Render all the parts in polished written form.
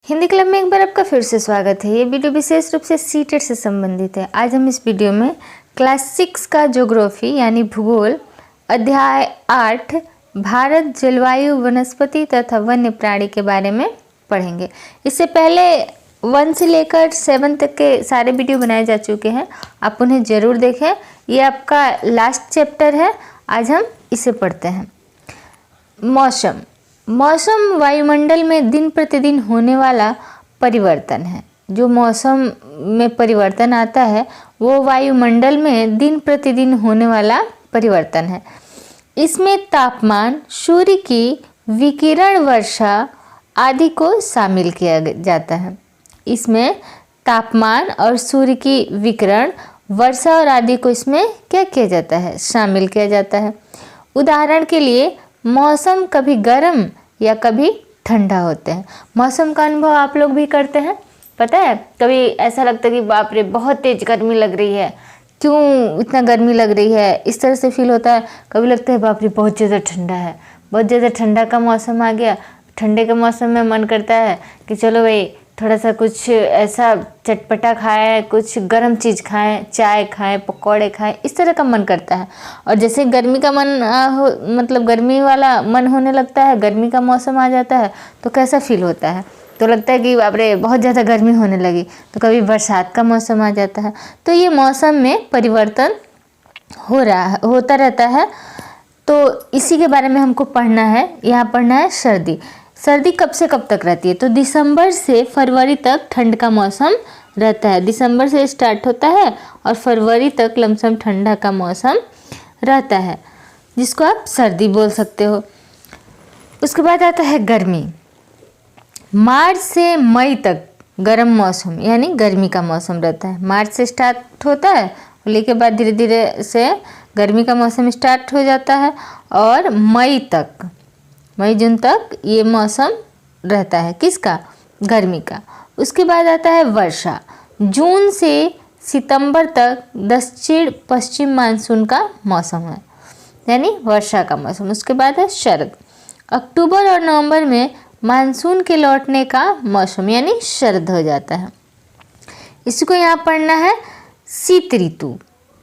Hindi club में एक बार आपका फिर से स्वागत है। ये वीडियो विशेष रूप से सीटेट से संबंधित है। आज हम इस वीडियो में क्लास 6 का ज्योग्राफी यानी भूगोल अध्याय 8 भारत जलवायु वनस्पति तथा वन्य प्राणी के बारे में पढ़ेंगे। इससे पहले 1 से लेकर 7 तक के सारे वीडियो बनाए जा चुके हैं, आप उन्हें ज़रूर देखें। ये आपका लास्ट चैप्टर है। आज हम इसे पढ़ते हैं। मौसम वायुमंडल में दिन प्रतिदिन होने वाला परिवर्तन है। जो मौसम में परिवर्तन आता है वो वायुमंडल में दिन प्रतिदिन होने वाला परिवर्तन है। इसमें तापमान, सूर्य की विकिरण, वर्षा आदि को शामिल किया जाता है। इसमें तापमान और सूर्य की विकिरण, वर्षा और आदि को इसमें क्या किया जाता है? शामिल किया जाता है। उदाहरण के लिए मौसम कभी गर्म या कभी ठंडा होते हैं। मौसम का अनुभव आप लोग भी करते हैं, पता है? कभी ऐसा लगता है कि बाप रे बहुत तेज गर्मी लग रही है, क्यों इतना गर्मी लग रही है, इस तरह से फील होता है। कभी लगता है बाप रे बहुत ज़्यादा ठंडा है, बहुत ज़्यादा ठंडा का मौसम आ गया। ठंडे के मौसम में मन करता है कि चलो भाई थोड़ा सा कुछ ऐसा चटपटा खाएं, कुछ गर्म चीज़ खाएं, चाय खाएं, पकौड़े खाएं, इस तरह का मन करता है। और जैसे गर्मी का मन मतलब गर्मी वाला मन होने लगता है, गर्मी का मौसम आ जाता है तो कैसा फील होता है? तो लगता है कि बाप रे बहुत ज़्यादा गर्मी होने लगी। तो कभी बरसात का मौसम आ जाता है। तो ये मौसम में परिवर्तन होता रहता है। तो इसी के बारे में हमको पढ़ना है। यहाँ पढ़ना है सर्दी। सर्दी कब से कब तक रहती है? तो दिसंबर से फरवरी तक ठंड का मौसम रहता है। दिसंबर से स्टार्ट होता है और फरवरी तक लमसम ठंडा का मौसम रहता है, जिसको आप सर्दी बोल सकते हो। उसके बाद आता है गर्मी। मार्च से मई तक गर्म मौसम यानी गर्मी का मौसम रहता है। मार्च से स्टार्ट होता है, होली के बाद धीरे धीरे से गर्मी का मौसम स्टार्ट हो जाता है और मई जून तक ये मौसम रहता है। किसका? गर्मी का। उसके बाद आता है वर्षा। जून से सितंबर तक दक्षिण पश्चिम मानसून का मौसम है, यानी वर्षा का मौसम। उसके बाद है शरद। अक्टूबर और नवंबर में मानसून के लौटने का मौसम यानी शरद हो जाता है। इसको यहाँ पढ़ना है शीत ऋतु।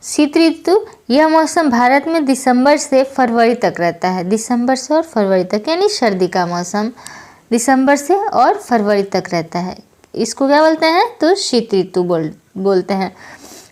शीत ऋतु यह मौसम भारत में दिसंबर से फरवरी तक रहता है। दिसंबर से और फरवरी तक यानी सर्दी का मौसम दिसंबर से और फरवरी तक रहता है। इसको क्या बोलते हैं? तो शीत ऋतु बोलते हैं।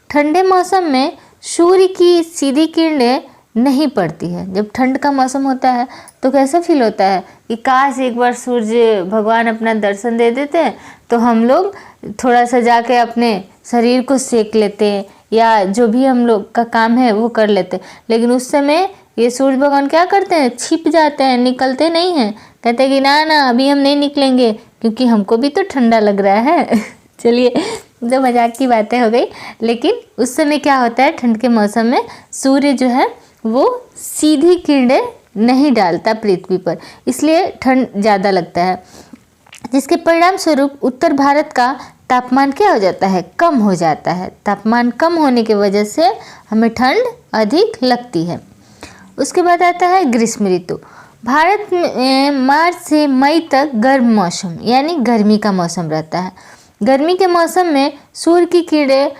ठंडे मौसम में सूर्य की सीधी किरणें नहीं पड़ती है। जब ठंड का मौसम होता है तो कैसा फील होता है कि काश एक बार सूर्य भगवान अपना दर्शन दे देते हैं तो हम लोग थोड़ा सा जाके अपने शरीर को सेक लेते हैं या जो भी हम लोग का काम है वो कर लेते हैं। लेकिन उस समय ये सूर्य भगवान क्या करते हैं? छिप जाते हैं, निकलते नहीं हैं। कहते हैं कि ना अभी हम नहीं निकलेंगे क्योंकि हमको भी तो ठंडा लग रहा है। चलिए, तो मजाक की बातें हो गई। लेकिन उस समय क्या होता है? ठंड के मौसम में सूर्य जो है वो सीधी किरणें नहीं डालता पृथ्वी पर, इसलिए ठंड ज़्यादा लगता है, जिसके परिणाम स्वरूप उत्तर भारत का तापमान क्या हो जाता है? कम हो जाता है। तापमान कम होने की वजह से हमें ठंड अधिक लगती है। उसके बाद आता है ग्रीष्म ऋतु। भारत में मार्च से मई तक गर्म मौसम यानी गर्मी का मौसम रहता है। गर्मी के मौसम में सूर्य की किरणें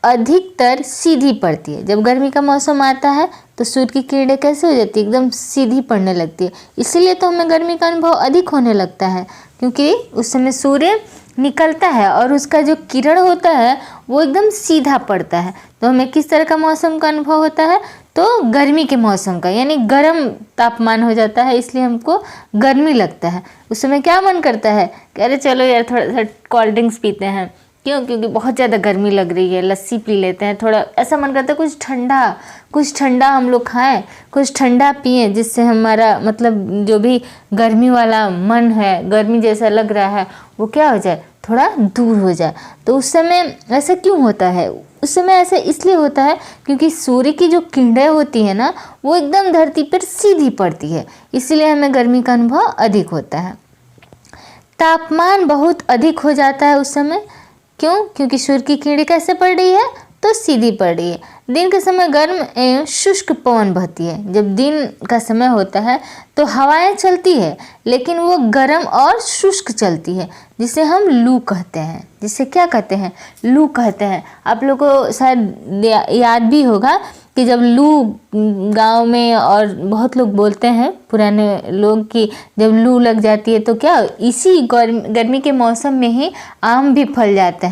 अधिकतर सीधी पड़ती है। जब गर्मी का मौसम आता है तो सूर्य की किरणें कैसे हो जाती है? एकदम सीधी पड़ने लगती है। इसीलिए तो हमें गर्मी का अनुभव अधिक होने लगता है, क्योंकि उस समय सूर्य निकलता है और उसका जो किरण होता है वो एकदम सीधा पड़ता है। तो हमें किस तरह का मौसम का अनुभव होता है? तो गर्मी के मौसम का, यानी गर्म तापमान हो जाता है, इसलिए हमको गर्मी लगता है। उस समय क्या मन करता है कि अरे चलो यार थोड़ा सा कोल्ड ड्रिंक्स पीते हैं। क्यों? क्योंकि बहुत ज़्यादा गर्मी लग रही है, लस्सी पी लेते हैं। थोड़ा ऐसा मन करता है कुछ ठंडा हम लोग खाएं, कुछ ठंडा पिएं, जिससे हमारा मतलब जो भी गर्मी वाला मन है, गर्मी जैसा लग रहा है, वो क्या हो जाए? थोड़ा दूर हो जाए। तो उस समय ऐसा क्यों होता है? उस समय ऐसा इसलिए होता है क्योंकि सूर्य की जो किरणें होती है ना वो एकदम धरती पर सीधी पड़ती है, इसीलिए हमें गर्मी का अनुभव अधिक होता है। तापमान बहुत अधिक हो जाता है उस समय। क्यों? क्योंकि सूर्य की किरणें कैसे पड़ रही है? तो तो सीधी पड़ रही है। दिन के समय गर्म एवं शुष्क पवन बहती है। जब दिन का समय होता है तो हवाएं चलती है, लेकिन वो गर्म और शुष्क चलती है, जिसे हम लू कहते हैं। जिसे क्या कहते हैं? लू कहते हैं। आप लोग को शायद याद भी होगा कि जब लू गांव में और बहुत लोग बोलते हैं पुराने लोग कि जब लू लग जाती है तो क्या इसी गर्मी के मौसम में ही आम भी फलता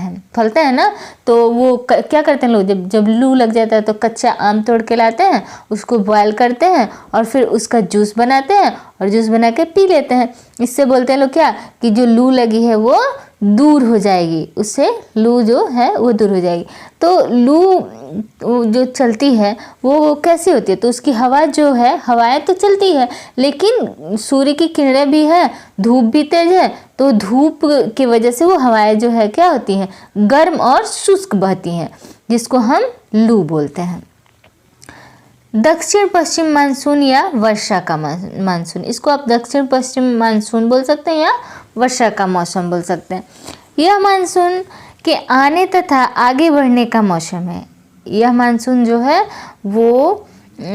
है ना। तो वो क्या करते हैं लोग, जब लू लग जाता है तो कच्चा आम तोड़ के लाते हैं, उसको बॉयल करते हैं और फिर उसका जूस बनाते हैं और जूस बना के पी लेते हैं। इससे बोलते हैं लोग क्या कि जो लू लगी है वो दूर हो जाएगी, उससे लू जो है वो दूर हो जाएगी। तो लू जो चलती है वो कैसी होती है? तो उसकी हवा जो है, हवाएं तो चलती है लेकिन सूर्य की किरणें भी है, धूप भी तेज है, तो धूप की वजह से वो हवाएं जो है क्या होती हैं? गर्म और शुष्क बहती हैं, जिसको हम लू बोलते हैं। दक्षिण पश्चिम मानसून या वर्षा का मानसून, इसको आप दक्षिण पश्चिम मानसून बोल सकते हैं या वर्षा का मौसम बोल सकते हैं। यह मानसून के आने तथा आगे बढ़ने का मौसम है। यह मानसून जो है वो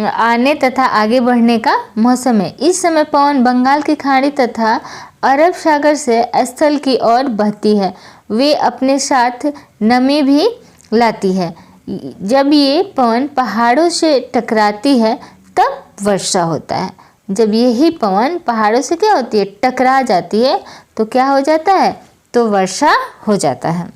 आने तथा आगे बढ़ने का मौसम है। इस समय पवन बंगाल की खाड़ी तथा अरब सागर से स्थल की ओर बहती है। वे अपने साथ नमी भी लाती है। जब ये पवन पहाड़ों से टकराती है तब वर्षा होता है। जब यही पवन पहाड़ों से क्या होती है? टकरा जाती है तो क्या हो जाता है? तो वर्षा हो जाता है।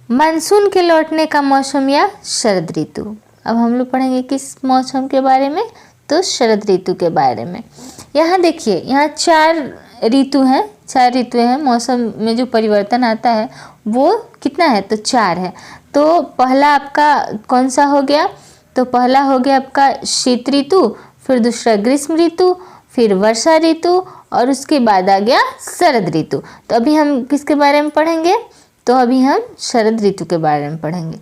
मानसून के लौटने का मौसम या शरद ऋतु। अब हम लोग पढ़ेंगे किस मौसम के बारे में? तो शरद ऋतु के बारे में। यहाँ देखिए, यहाँ 4 ऋतु हैं, 4 ऋतुएं हैं। मौसम में जो परिवर्तन आता है वो कितना है? तो 4 है। तो पहला आपका कौन सा हो गया? तो पहला हो गया आपका शीत ऋतु, फिर दूसरा ग्रीष्म ऋतु, फिर वर्षा ऋतु और उसके बाद आ गया शरद ऋतु। तो अभी हम किसके बारे में पढ़ेंगे? तो अभी हम शरद ऋतु के बारे में पढ़ेंगे।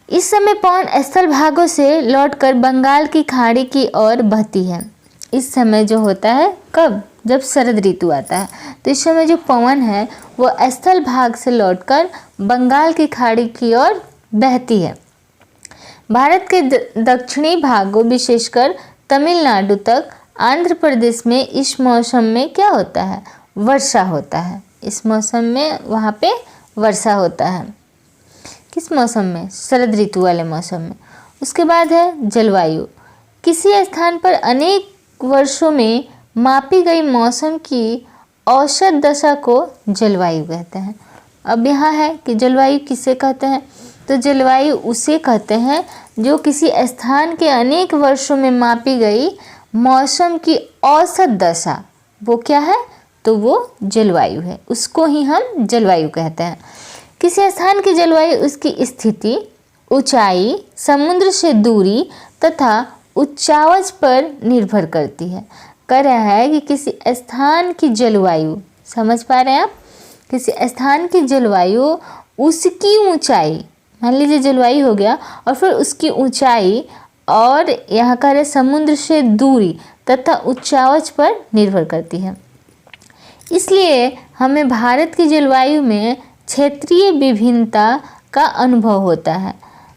इस समय पवन स्थल भागों से लौटकर बंगाल की खाड़ी की ओर बहती है। इस समय जो होता है कब? जब शरद ऋतु आता है। तो इस समय जो पवन है वो स्थल भाग से लौटकर बंगाल की खाड़ी की ओर बहती है। भारत के दक्षिणी भागों विशेषकर तमिलनाडु तक आंध्र प्रदेश में इस मौसम में क्या होता है? वर्षा होता है। इस मौसम में वहाँ पे वर्षा होता है। किस मौसम में? शरद ऋतु वाले मौसम में। उसके बाद है जलवायु। किसी स्थान पर अनेक वर्षों में मापी गई मौसम की औसत दशा को जलवायु कहते हैं। अब यहाँ है कि जलवायु किसे कहते हैं? तो जलवायु उसे कहते हैं जो किसी स्थान के अनेक वर्षों में मापी गई मौसम की औसत दशा, वो क्या है? तो वो जलवायु है, उसको ही हम जलवायु कहते हैं। किसी स्थान की जलवायु उसकी स्थिति, ऊंचाई, समुद्र से दूरी तथा उच्चावच पर निर्भर करती है। कह रहा है कि किसी स्थान की जलवायु, समझ पा रहे हैं आप? किसी स्थान की जलवायु उसकी ऊंचाई, मान लीजिए जलवायु हो गया, और फिर उसकी ऊंचाई और यहाँ कह रहे समुद्र से दूरी तथा उच्चावच पर निर्भर करती है। इसलिए हमें भारत की जलवायु में क्षेत्रीय विभिन्नता का अनुभव होता है।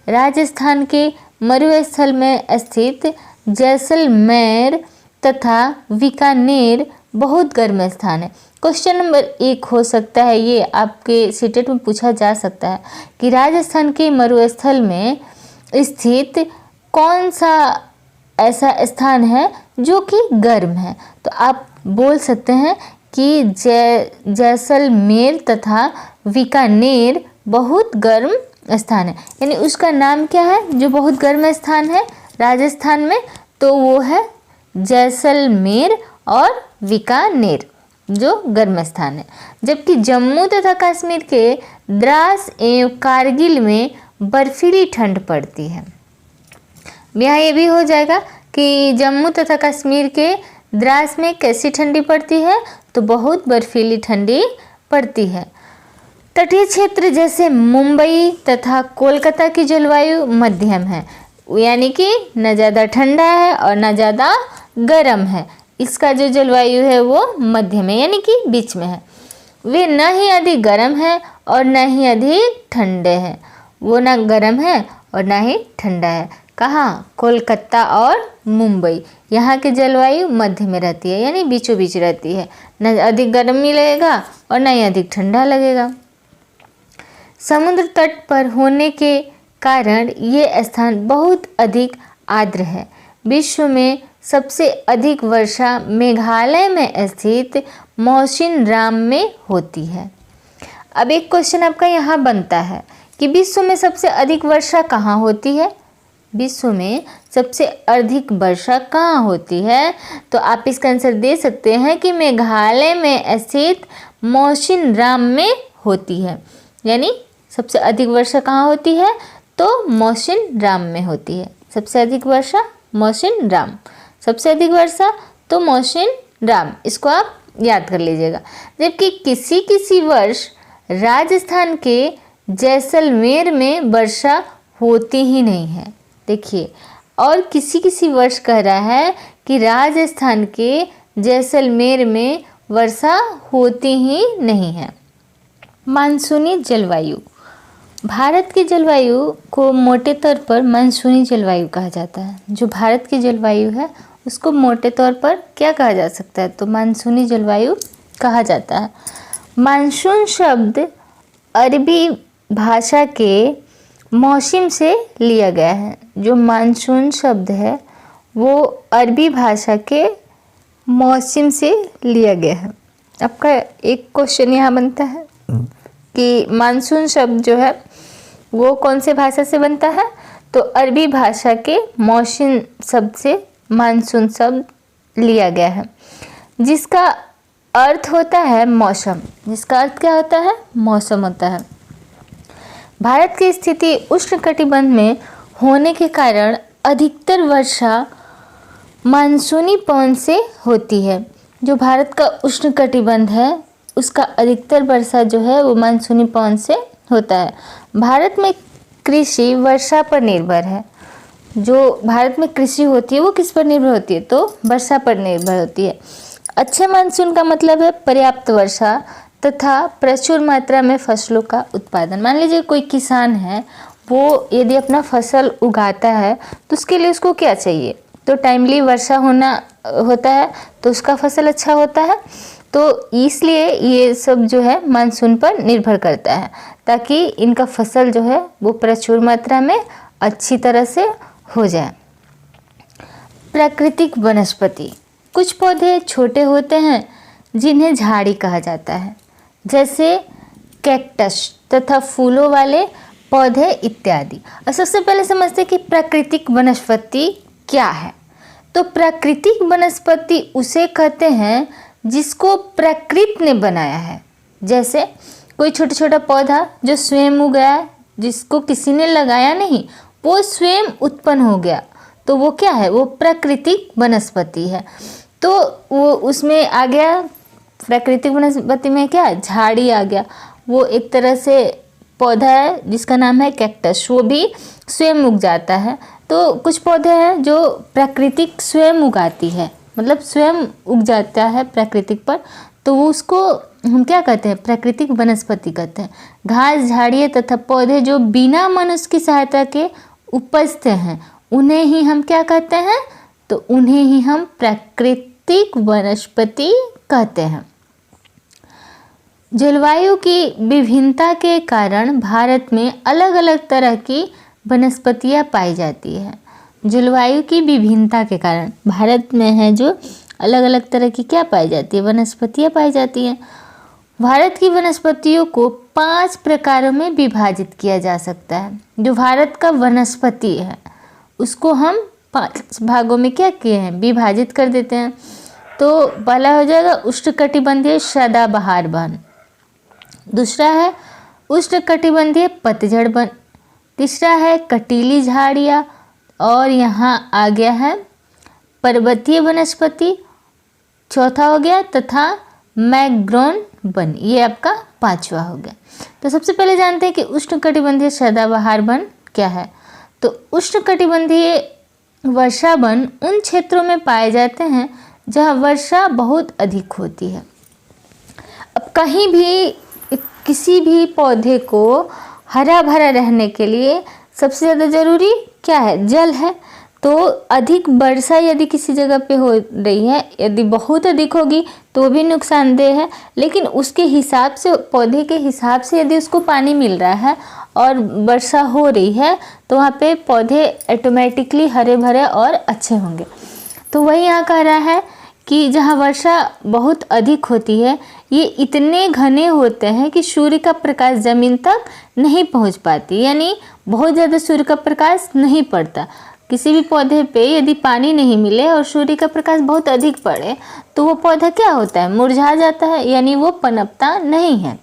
राजस्थान के मरुस्थल में स्थित जैसलमेर तथा बीकानेर बहुत गर्म स्थान है। क्वेश्चन नंबर 1 हो सकता है, ये आपके सीटेट में पूछा जा सकता है कि राजस्थान के मरुस्थल में स्थित कौन सा ऐसा स्थान है जो कि गर्म है? तो आप बोल सकते हैं कि जैसलमेर तथा बीकानेर बहुत गर्म स्थान है। यानी उसका नाम क्या है जो बहुत गर्म स्थान है राजस्थान में? तो वो है जैसलमेर और बीकानेर जो गर्म स्थान है। जबकि जम्मू तथा कश्मीर के द्रास एवं कारगिल में बर्फीली ठंड पड़ती है। यहाँ ये भी हो जाएगा कि जम्मू तथा कश्मीर के द्रास में कैसी ठंडी पड़ती है? तो बहुत बर्फीली ठंडी पड़ती है। तटीय क्षेत्र जैसे मुंबई तथा कोलकाता की जलवायु मध्यम है, यानी कि न ज़्यादा ठंडा है और न ज़्यादा गर्म है। इसका जो जलवायु है वो मध्यम है, यानी कि बीच में है। वे न ही अधिक गर्म है और न ही अधिक ठंडे हैं। वो ना गर्म है और ना ही ठंडा है। कहाँ? कोलकाता और मुंबई। यहाँ की जलवायु मध्य में रहती है, यानी बीचों बीच रहती है, न अधिक गर्मी लगेगा और न ही अधिक ठंडा लगेगा। समुद्र तट पर होने के कारण ये स्थान बहुत अधिक आर्द्र है। विश्व में सबसे अधिक वर्षा मेघालय में स्थित मौसिनराम में होती है। अब एक क्वेश्चन आपका यहाँ बनता है कि विश्व में सबसे अधिक वर्षा कहाँ होती है? विश्व में सबसे अधिक वर्षा कहाँ होती है? तो आप इसका आंसर दे सकते हैं कि मेघालय में स्थित मौसिनराम में होती है। यानी सबसे अधिक वर्षा कहाँ होती है? तो मौसिनराम में होती है। सबसे अधिक वर्षा मौसिनराम, सबसे अधिक वर्षा तो मौसिनराम, इसको आप याद कर लीजिएगा। जबकि किसी किसी वर्ष राजस्थान के जैसलमेर में वर्षा होती ही नहीं है। देखिए, और किसी किसी वर्ष कह रहा है कि राजस्थान के जैसलमेर में वर्षा होती ही नहीं है। मानसूनी जलवायु, भारत की जलवायु को मोटे तौर पर मानसूनी जलवायु कहा जाता है। जो भारत की जलवायु है उसको मोटे तौर पर क्या कहा जा सकता है? तो मानसूनी जलवायु कहा जाता है। मानसून शब्द अरबी भाषा के मौसम से लिया गया है। जो मानसून शब्द है वो अरबी भाषा के मौसम से लिया गया है। आपका एक क्वेश्चन यहाँ बनता है कि मानसून शब्द जो है वो कौन से भाषा से बनता है? तो अरबी भाषा के मौसम शब्द से मानसून शब्द लिया गया है, जिसका अर्थ होता है मौसम। जिसका अर्थ क्या होता है? मौसम होता है। भारत की स्थिति उष्णकटिबंध में होने के कारण अधिकतर वर्षा मानसूनी पवन से होती है। जो भारत का उष्णकटिबंध है उसका अधिकतर वर्षा जो है वो मानसूनी पवन से होता है। भारत में कृषि वर्षा पर निर्भर है। जो भारत में कृषि होती है वो किस पर निर्भर होती है? तो वर्षा पर निर्भर होती है। अच्छे मानसून का मतलब है पर्याप्त वर्षा तथा प्रचुर मात्रा में फसलों का उत्पादन। मान लीजिए कोई किसान है, वो यदि अपना फसल उगाता है तो उसके लिए उसको क्या चाहिए? तो टाइमली वर्षा होना होता है तो उसका फसल अच्छा होता है। तो इसलिए ये सब जो है मानसून पर निर्भर करता है, ताकि इनका फसल जो है वो प्रचुर मात्रा में अच्छी तरह से हो जाए। प्राकृतिक वनस्पति, कुछ पौधे छोटे होते हैं जिन्हें झाड़ी कहा जाता है, जैसे कैक्टस तथा फूलों वाले पौधे इत्यादि। और सबसे पहले समझते हैं कि प्राकृतिक वनस्पति क्या है। तो प्राकृतिक वनस्पति उसे कहते हैं जिसको प्रकृति ने बनाया है। जैसे कोई छोटा छोटा पौधा जो स्वयं उगाया है, जिसको किसी ने लगाया नहीं, वो स्वयं उत्पन्न हो गया, तो वो क्या है? वो प्राकृतिक वनस्पति है। तो वो उसमें आ गया, प्राकृतिक वनस्पति में क्या? झाड़ी आ गया। वो एक तरह से पौधा है जिसका नाम है कैक्टस, वो भी स्वयं उग जाता है। तो कुछ पौधे हैं जो प्राकृतिक स्वयं उगाती है, मतलब स्वयं उग जाता है प्राकृतिक पर, तो वो उसको हम क्या कहते हैं? प्राकृतिक वनस्पति कहते हैं। घास, झाड़ियाँ तथा पौधे जो बिना मनुष्य की सहायता के उपजते हैं उन्हें ही हम क्या कहते हैं? तो उन्हें ही हम प्राकृतिक वनस्पति कहते हैं। जलवायु की विभिन्नता के कारण भारत में अलग अलग तरह की वनस्पतियाँ पाई जाती है। जलवायु की विभिन्नता के कारण भारत में है जो अलग अलग तरह की क्या पाई जाती है? वनस्पतियाँ पाई जाती हैं। भारत की वनस्पतियों को 5 प्रकारों में विभाजित किया जा सकता है। जो भारत का वनस्पति है उसको हम 5 भागों में क्या किए हैं? विभाजित कर देते हैं। तो पहला हो जाएगा उष्णकटिबंधीय सदाबहार वन, दूसरा है उष्णकटिबंधीय पतझड़ वन, तीसरा है कटीली झाड़ियाँ, और यहाँ आ गया है पर्वतीय वनस्पति, चौथा हो गया तथा मैंग्रोव वन। ये आपका 5वां हो गया। तो सबसे पहले जानते हैं कि उष्णकटिबंधीय सदाबहार वन क्या है। तो उष्णकटिबंधीय वर्षा वन उन क्षेत्रों में पाए जाते हैं जहाँ वर्षा बहुत अधिक होती है। अब कहीं भी किसी भी पौधे को हरा भरा रहने के लिए सबसे ज़्यादा ज़रूरी क्या है? जल है। तो अधिक वर्षा यदि किसी जगह पे हो रही है, यदि बहुत अधिक होगी तो भी नुकसानदेह है, लेकिन उसके हिसाब से, पौधे के हिसाब से यदि उसको पानी मिल रहा है और वर्षा हो रही है तो वहाँ पे पौधे ऑटोमेटिकली हरे भरे और अच्छे होंगे। तो वही यहाँ कह रहा है कि जहाँ वर्षा बहुत अधिक होती है, ये इतने घने होते हैं कि सूर्य का प्रकाश ज़मीन तक नहीं पहुँच पाती, यानी बहुत ज़्यादा सूर्य का प्रकाश नहीं पड़ता। किसी भी पौधे पे यदि पानी नहीं मिले और सूर्य का प्रकाश बहुत अधिक पड़े तो वो पौधा क्या होता है? मुरझा जाता है, यानी वो पनपता नहीं है।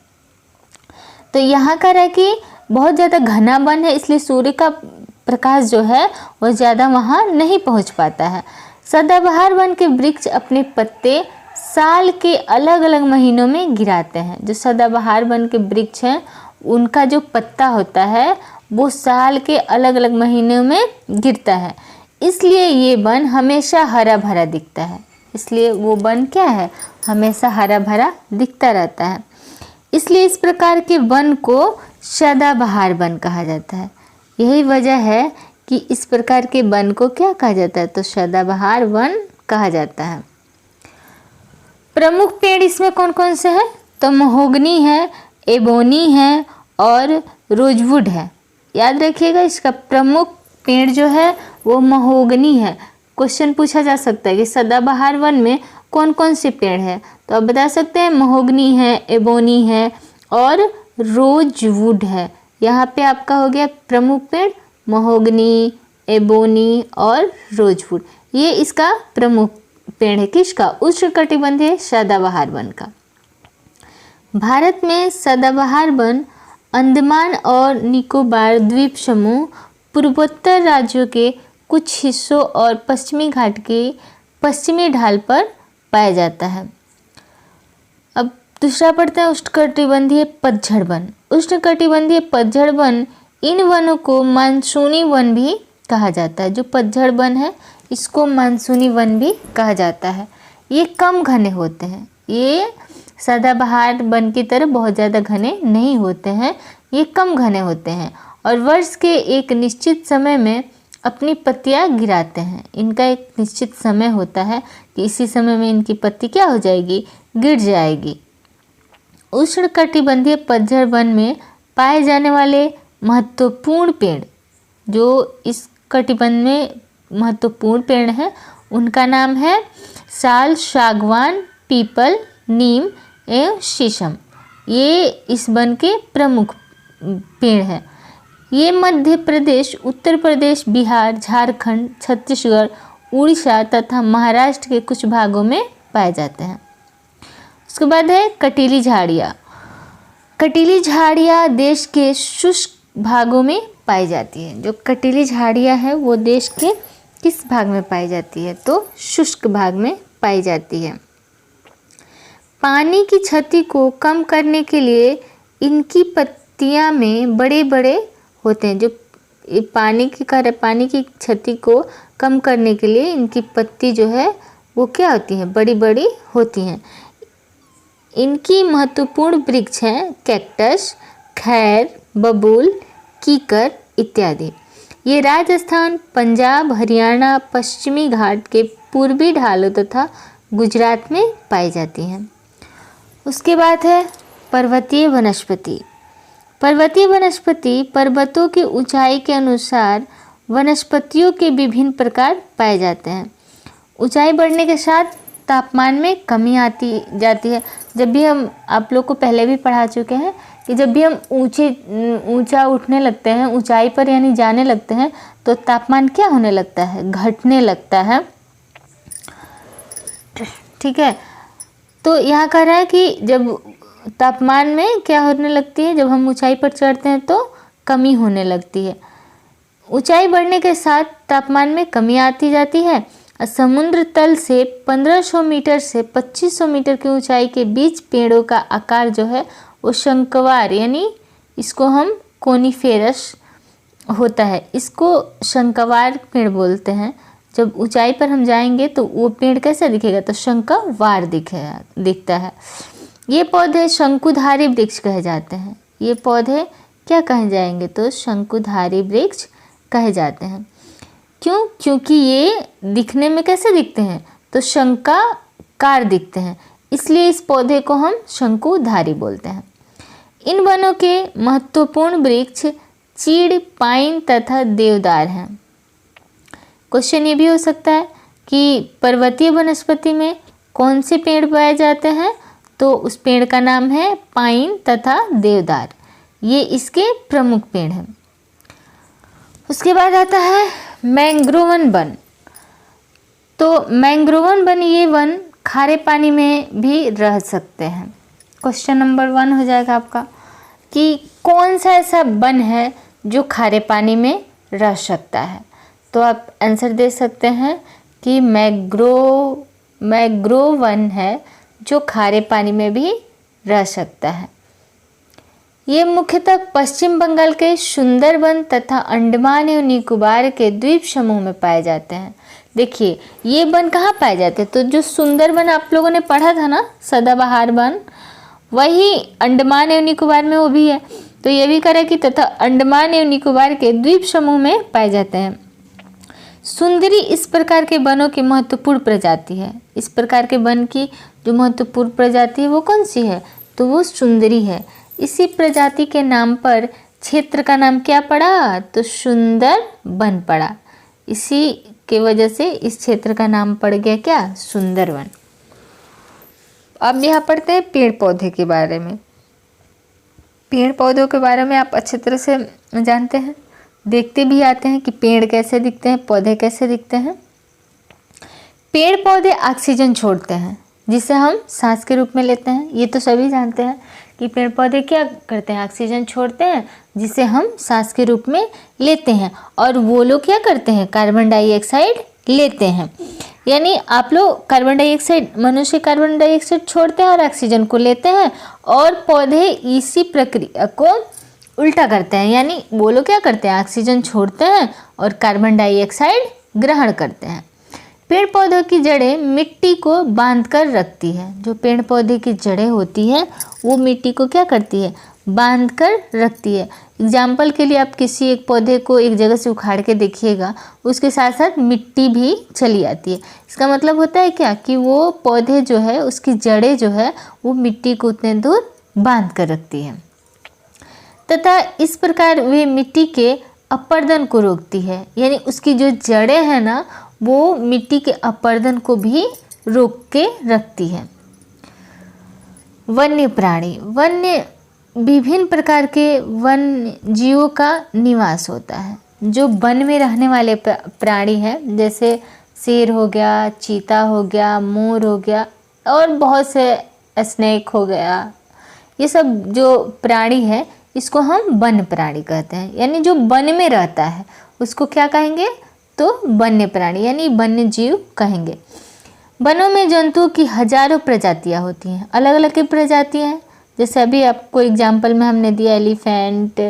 तो यहाँ कह रहा है कि बहुत ज़्यादा घना वन है, इसलिए सूर्य का प्रकाश जो है वो ज़्यादा वहाँ नहीं पहुँच पाता है। सदाबहार वन के वृक्ष अपने पत्ते साल के अलग अलग महीनों में गिराते हैं। जो सदाबहार वन के वृक्ष हैं उनका जो पत्ता होता है वो साल के अलग अलग महीनों में गिरता है, इसलिए ये वन हमेशा हरा भरा दिखता है। इसलिए वो वन क्या है? हमेशा हरा भरा दिखता रहता है। इसलिए इस प्रकार के वन को सदाबहार वन कहा जाता है। यही वजह है कि इस प्रकार के वन को क्या कहा जाता है? तो सदाबहार वन कहा जाता है। प्रमुख पेड़ इसमें कौन कौन से हैं? तो महोगनी है, एबोनी है और रोजवुड है। याद रखिएगा, इसका प्रमुख पेड़ जो है वो महोगनी है। क्वेश्चन पूछा जा सकता है कि सदाबहार वन में कौन कौन से पेड़ है, तो आप बता सकते हैं महोगनी है, एबोनी है और रोजवुड है। यहाँ पे आपका हो गया प्रमुख पेड़ महोगनी, एबोनी और रोजवुड। ये इसका प्रमुख पेड़ है। किसका? उष्णकटिबंधीय सदाबहार वन का। भारत में सदाबहार वन अंडमान और निकोबार द्वीप समूह, पूर्वोत्तर राज्यों के कुछ हिस्सों और पश्चिमी घाट के पश्चिमी ढाल पर पाया जाता है। अब दूसरा पढ़ते हैं उष्णकटिबंधीय पतझड़ वन। उष्णकटिबंधीय पतझड़ वन, इन वनों को मानसूनी वन भी कहा जाता है। जो पतझड़ वन है इसको मानसूनी वन भी कहा जाता है। ये कम घने होते हैं, ये सदाबहार वन की तरह बहुत ज़्यादा घने नहीं होते हैं, ये कम घने होते हैं और वर्ष के एक निश्चित समय में अपनी पत्तियां गिराते हैं। इनका एक निश्चित समय होता है कि इसी समय में इनकी पत्ती क्या हो जाएगी? गिर जाएगी। उष्णकटिबंधीय पतझड़ वन में पाए जाने वाले महत्वपूर्ण पेड़, जो इस कटिबंध में महत्वपूर्ण पेड़ हैं, उनका नाम है साल, सागवान, पीपल, नीम एवं शीशम। ये इस वन के प्रमुख पेड़ हैं। ये मध्य प्रदेश, उत्तर प्रदेश, बिहार, झारखंड, छत्तीसगढ़, उड़ीसा तथा महाराष्ट्र के कुछ भागों में पाए जाते हैं। उसके बाद है कटीली झाड़ियाँ। कटीली झाड़ियाँ देश के शुष्क भागों में पाई जाती है। जो कटीली झाड़ियाँ है वो देश के किस भाग में पाई जाती है? तो शुष्क भाग में पाई जाती है। पानी की क्षति को कम करने के लिए इनकी पत्तियां में बड़े बड़े होते हैं। जो पानी की क्षति को कम करने के लिए इनकी पत्ती जो है वो क्या होती है? बड़ी बड़ी होती हैं। इनकी महत्वपूर्ण वृक्ष हैं कैक्टस, खैर, बबूल, कीकर इत्यादि। ये राजस्थान, पंजाब, हरियाणा, पश्चिमी घाट के पूर्वी ढालों तथा गुजरात में पाई जाती हैं। उसके बाद है पर्वतीय वनस्पति। पर्वतीय वनस्पति पर्वतों की ऊंचाई के अनुसार वनस्पतियों के विभिन्न प्रकार पाए जाते हैं। ऊंचाई बढ़ने के साथ तापमान में कमी आती जाती है। जब भी हम, आप लोग को पहले भी पढ़ा चुके हैं कि जब भी हम ऊंचा उठने लगते हैं, ऊंचाई पर यानी जाने लगते हैं, तो तापमान क्या होने लगता है? घटने लगता है। ठीक है, तो यहाँ कह रहा है कि जब तापमान में क्या होने लगती है? जब हम ऊंचाई पर चढ़ते हैं तो कमी होने लगती है। ऊंचाई बढ़ने के साथ तापमान में कमी आती जाती है। समुद्र तल से 1500 मीटर से 2500 मीटर की ऊंचाई के बीच पेड़ों का आकार जो है वो शंक्वाकार, यानी इसको हम कोनिफेरस होता है, इसको शंक्वाकार पेड़ बोलते हैं। जब ऊंचाई पर हम जाएंगे तो वो पेड़ कैसा दिखेगा? तो शंक्वाकार दिखता है। ये पौधे शंकुधारी वृक्ष कहे जाते हैं। ये पौधे क्या कहे जाएंगे? तो शंकुधारी वृक्ष कहे जाते हैं। क्यों? क्योंकि ये दिखने में कैसे दिखते हैं? तो शंकाकार दिखते हैं, इसलिए इस पौधे को हम शंकुधारी बोलते हैं। इन वनों के महत्वपूर्ण वृक्ष चीड़, पाइन तथा देवदार हैं। क्वेश्चन ये भी हो सकता है कि पर्वतीय वनस्पति में कौन से पेड़ पाए जाते हैं? तो उस पेड़ का नाम है पाइन तथा देवदार, ये इसके प्रमुख पेड़ हैं। उसके बाद आता है मैंग्रोवन वन। तो मैंग्रोवन वन, ये वन खारे पानी में भी रह सकते हैं। क्वेश्चन नंबर 1 हो जाएगा आपका कि कौन सा ऐसा वन है जो खारे पानी में रह सकता है? तो आप आंसर दे सकते हैं कि मैंग्रोव वन है जो खारे पानी में भी रह सकता है। ये मुख्यतः पश्चिम बंगाल के सुंदरवन तथा अंडमान एवं निकोबार के द्वीप समूह में पाए जाते हैं। देखिए ये वन कहाँ पाए जाते हैं? तो जो सुंदरवन आप लोगों ने पढ़ा था ना, सदाबहार वन, वही अंडमान एवं निकोबार में वो भी है। तो ये भी करें कि तथा अंडमान एवं निकोबार के द्वीप समूह में पाए जाते हैं। सुंदरी इस प्रकार के वनों की महत्वपूर्ण प्रजाति है। इस प्रकार के वन की जो महत्वपूर्ण प्रजाति है वो कौन सी है? तो वो सुंदरी है। इसी प्रजाति के नाम पर क्षेत्र का नाम क्या पड़ा? तो सुंदर वन पड़ा। इसी के वजह से इस क्षेत्र का नाम पड़ गया क्या? सुंदरवन। अब यहाँ पढ़ते हैं पेड़ पौधे के बारे में। पेड़ पौधों के बारे में आप अच्छी तरह से जानते हैं, देखते भी आते हैं कि पेड़ कैसे दिखते हैं, पौधे कैसे दिखते हैं। पेड़ पौधे ऑक्सीजन छोड़ते हैं जिसे हम सांस के रूप में लेते हैं। ये तो सभी जानते हैं कि पेड़ पौधे क्या करते हैं? ऑक्सीजन छोड़ते हैं जिसे हम सांस के रूप में लेते हैं, और वो लोग क्या करते हैं? कार्बन डाइऑक्साइड लेते हैं। यानी आप लोग कार्बन डाइऑक्साइड, मनुष्य कार्बन डाइऑक्साइड छोड़ते हैं और ऑक्सीजन को लेते हैं, और पौधे इसी प्रक्रिया को उल्टा करते हैं। यानी वो लोग क्या करते हैं? ऑक्सीजन छोड़ते हैं और कार्बन डाइऑक्साइड ग्रहण करते हैं। पेड़ पौधों की जड़ें मिट्टी को बांध कर रखती है। जो पेड़ पौधे की जड़ें होती हैं वो मिट्टी को क्या करती है? बांध कर रखती है। एग्जाम्पल के लिए आप किसी एक पौधे को एक जगह से उखाड़ के देखिएगा, उसके साथ साथ मिट्टी भी चली आती है। इसका मतलब होता है क्या? कि वो पौधे जो है, उसकी जड़ें जो है वो मिट्टी को उतने दूर बांध कर रखती है, तथा इस प्रकार वे मिट्टी के अपरदन को रोकती है। यानी उसकी जो जड़ें हैं ना, वो मिट्टी के अपरदन को भी रोक के रखती है। वन्य प्राणी, वन्य विभिन्न प्रकार के वन्य जीवों का निवास होता है। जो वन में रहने वाले प्राणी हैं, जैसे शेर हो गया, चीता हो गया, मोर हो गया, और बहुत से स्नेक हो गया, ये सब जो प्राणी है इसको हम वन्य प्राणी कहते हैं। यानी जो वन में रहता है उसको क्या कहेंगे? तो वन्य प्राणी यानी वन्य जीव कहेंगे। वनों में जंतुओं की हजारों प्रजातियां होती हैं, अलग अलग की प्रजातियां हैं। जैसे अभी आपको एग्जाम्पल में हमने दिया एलिफेंट,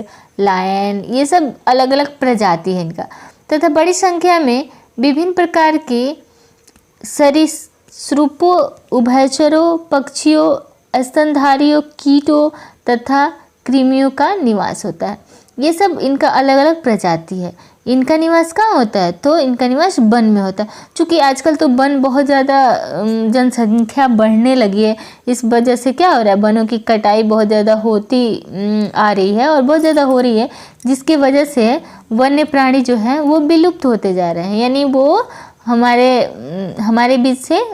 लायन, ये सब अलग अलग प्रजाति है इनका, तथा बड़ी संख्या में विभिन्न प्रकार के सरीसृपों, उभयचरों, पक्षियों, स्तनधारियों, कीटों तथा कृमियों का निवास होता है। ये सब इनका अलग अलग प्रजाति है। इनका निवास कहाँ होता है? तो इनका निवास वन में होता है। चूँकि आजकल तो वन बहुत ज़्यादा जनसंख्या बढ़ने लगी है, इस वजह से क्या हो रहा है? वनों की कटाई बहुत ज़्यादा होती आ रही है और बहुत ज़्यादा हो रही है, जिसकी वजह से वन्य प्राणी जो हैं वो विलुप्त होते जा रहे हैं। यानी वो हमारे बीच से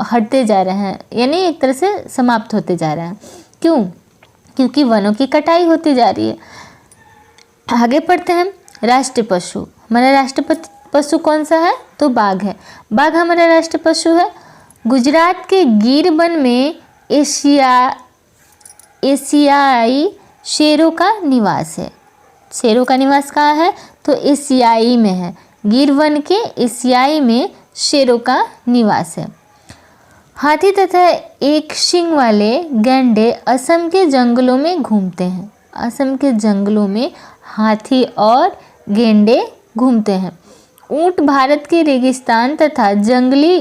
हटते जा रहे हैं, यानी एक तरह से समाप्त होते जा रहे हैं। क्यों? क्योंकि वनों की कटाई होती जा रही है। आगे पढ़ते हैं। राष्ट्रीय पशु, हमारा राष्ट्रीय पशु कौन सा है? तो बाघ है। बाघ हमारा राष्ट्रीय पशु है। गुजरात के गिर वन में एशियाई शेरों का निवास है। शेरों का निवास कहाँ है? तो एशियाई में है। गिर वन के एशियाई में शेरों का निवास है। हाथी तथा एक सींग वाले गैंडे असम के जंगलों में घूमते हैं। असम के जंगलों में हाथी और गेंडे घूमते हैं। ऊंट भारत के रेगिस्तान तथा जंगली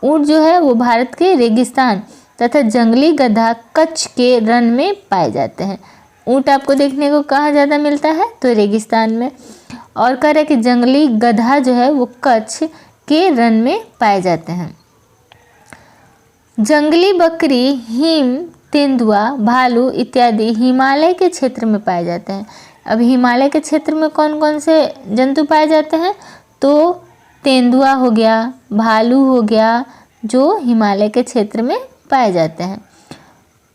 ऊंट जो है वो भारत के रेगिस्तान तथा जंगली गधा कच्छ के रण में पाए जाते हैं। ऊँट आपको देखने को कहाँ ज़्यादा मिलता है? तो रेगिस्तान में। और कह रहा है कि जंगली गधा जो है वो कच्छ के रण में पाए जाते हैं। जंगली बकरी, हिम, तेंदुआ, भालू इत्यादि हिमालय के क्षेत्र में पाए जाते हैं। अब हिमालय के क्षेत्र में कौन कौन से जंतु पाए जाते हैं? तो तेंदुआ हो गया, भालू हो गया, जो हिमालय के क्षेत्र में पाए जाते हैं।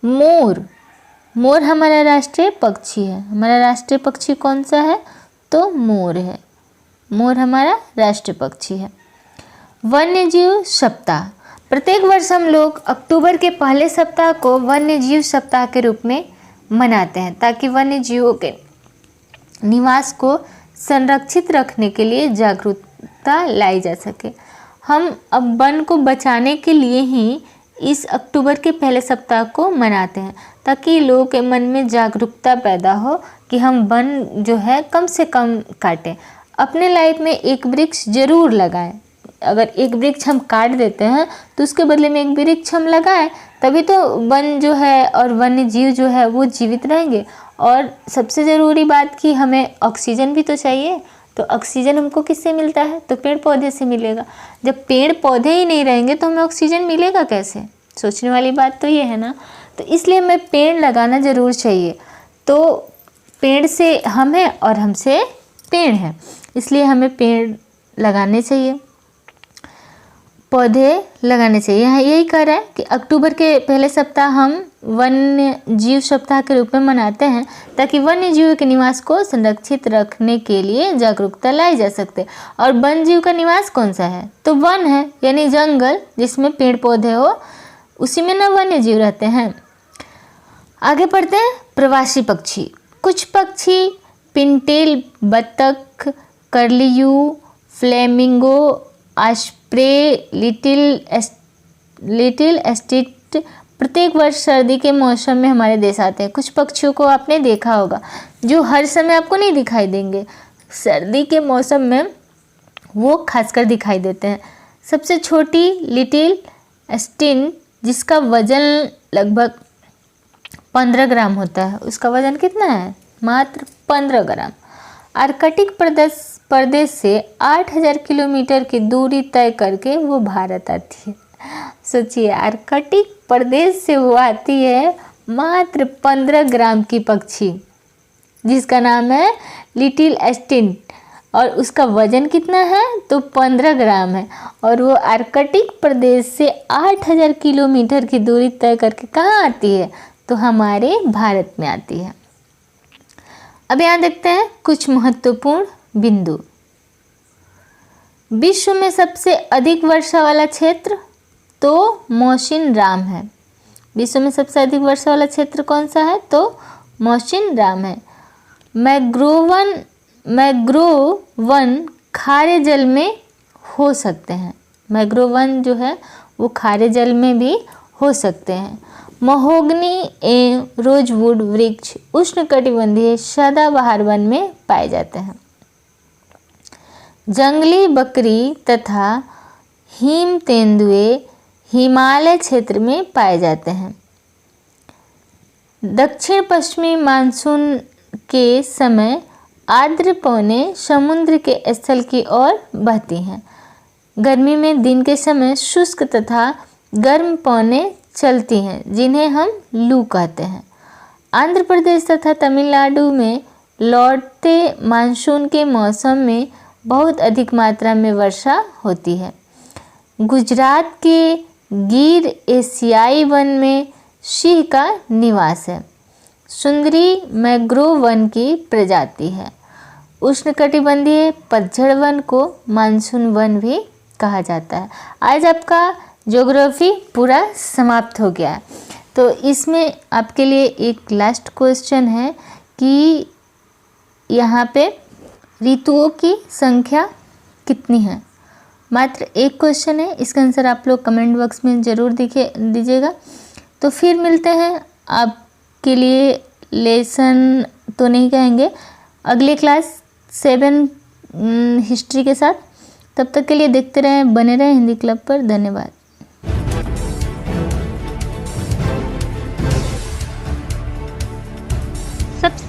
मोर, मोर हमारा राष्ट्रीय पक्षी है। हमारा राष्ट्रीय पक्षी कौन सा है? तो मोर है। मोर हमारा राष्ट्रीय पक्षी है। वन्यजीव सप्ताह, प्रत्येक वर्ष हम लोग अक्टूबर के पहले सप्ताह को वन्यजीव सप्ताह के रूप में मनाते हैं, ताकि वन्यजीवों के निवास को संरक्षित रखने के लिए जागरूकता लाई जा सके। हम अब वन को बचाने के लिए ही इस अक्टूबर के पहले सप्ताह को मनाते हैं, ताकि लोगों के मन में जागरूकता पैदा हो कि हम वन जो है कम से कम काटें। अपने लाइफ में एक वृक्ष जरूर लगाएं। अगर एक वृक्ष हम काट देते हैं तो उसके बदले में एक वृक्ष हम लगाएं, तभी तो वन जो है और वन्य जीव जो है वो जीवित रहेंगे। और सबसे ज़रूरी बात कि हमें ऑक्सीजन भी तो चाहिए। तो ऑक्सीजन हमको किससे मिलता है? तो पेड़ पौधे से मिलेगा। जब पेड़ पौधे ही नहीं रहेंगे तो हमें ऑक्सीजन मिलेगा कैसे? सोचने वाली बात तो ये है ना। तो इसलिए हमें पेड़ लगाना ज़रूर चाहिए। तो पेड़ से हम हैं और हमसे पेड़ हैं, इसलिए हमें पेड़ लगाने चाहिए, पौधे लगाने चाहिए। यहाँ यही कह रहा है कि अक्टूबर के पहले सप्ताह हम वन्य जीव सप्ताह के रूप में मनाते हैं, ताकि वन्य जीव के निवास को संरक्षित रखने के लिए जागरूकता लाई जा सकते। और वन जीव का निवास कौन सा है? तो वन है, यानी जंगल जिसमें पेड़ पौधे हो, उसी में ना वन्य जीव रहते हैं। आगे पढ़ते हैं। प्रवासी पक्षी, कुछ पक्षी पिनटेल बतख, कर्लियू, फ्लेमिंगो, ऑस्प्रे, लिटिल एस्टिट प्रत्येक वर्ष सर्दी के मौसम में हमारे देश आते हैं। कुछ पक्षियों को आपने देखा होगा जो हर समय आपको नहीं दिखाई देंगे, सर्दी के मौसम में वो खासकर दिखाई देते हैं। सबसे छोटी लिटिल एस्टिन, जिसका वजन लगभग 15 ग्राम होता है। उसका वजन कितना है? मात्र 15 ग्राम। आर्कटिक प्रदेश से 8000 किलोमीटर की दूरी तय करके वो भारत आती है। सोचिए, आर्कटिक प्रदेश से वो आती है मात्र 15 ग्राम की पक्षी, जिसका नाम है लिटिल एस्टिन, और उसका वजन कितना है? तो 15 ग्राम है। और वो आर्कटिक प्रदेश से 8000 किलोमीटर की दूरी तय करके कहाँ आती है? तो हमारे भारत में आती है। अब यहाँ देखते हैं कुछ महत्वपूर्ण बिंदु। विश्व में सबसे अधिक वर्षा वाला क्षेत्र तो मौसिनराम है। विश्व में सबसे अधिक वर्षा वाला क्षेत्र कौन सा है? तो मौसिनराम है। मैंग्रोव वन खारे जल में हो सकते हैं। मैंग्रोव वन जो है वो खारे जल में भी हो सकते हैं। महोगनी एवं रोजवुड वृक्ष उष्णकटिबंधीय सदाबहार वन में पाए जाते हैं। जंगली बकरी तथा हिम तेंदुए हिमालय क्षेत्र में पाए जाते हैं। दक्षिण पश्चिमी मानसून के समय आर्द्र पवनें समुद्र के स्थल की ओर बहती हैं। गर्मी में दिन के समय शुष्क तथा गर्म पवनें चलती हैं, जिन्हें हम लू कहते हैं। आंध्र प्रदेश तथा तमिलनाडु में लौटते मानसून के मौसम में बहुत अधिक मात्रा में वर्षा होती है। गुजरात के गिर एशियाई वन में सिंह का निवास है। सुंदरी मैंग्रोव वन की प्रजाति है। उष्णकटिबंधीय पतझड़ वन को मानसून वन भी कहा जाता है। आज आपका ज्योग्राफी पूरा समाप्त हो गया है। तो इसमें आपके लिए एक लास्ट क्वेश्चन है कि यहाँ पे ऋतुओं की संख्या कितनी है? मात्र एक क्वेश्चन है, इसका आंसर आप लोग कमेंट बॉक्स में ज़रूर दीजिएगा। तो फिर मिलते हैं आपके लिए लेसन तो नहीं कहेंगे, अगले क्लास 7 हिस्ट्री के साथ। तब तक के लिए देखते रहें, बने रहें हिंदी क्लब पर। धन्यवाद।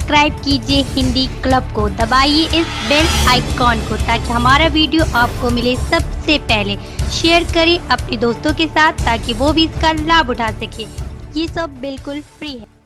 सब्सक्राइब कीजिए हिंदी क्लब को, दबाइए इस बेल आइकॉन को ताकि हमारा वीडियो आपको मिले सबसे पहले। शेयर करें अपने दोस्तों के साथ ताकि वो भी इसका लाभ उठा सके। ये सब बिल्कुल फ्री है।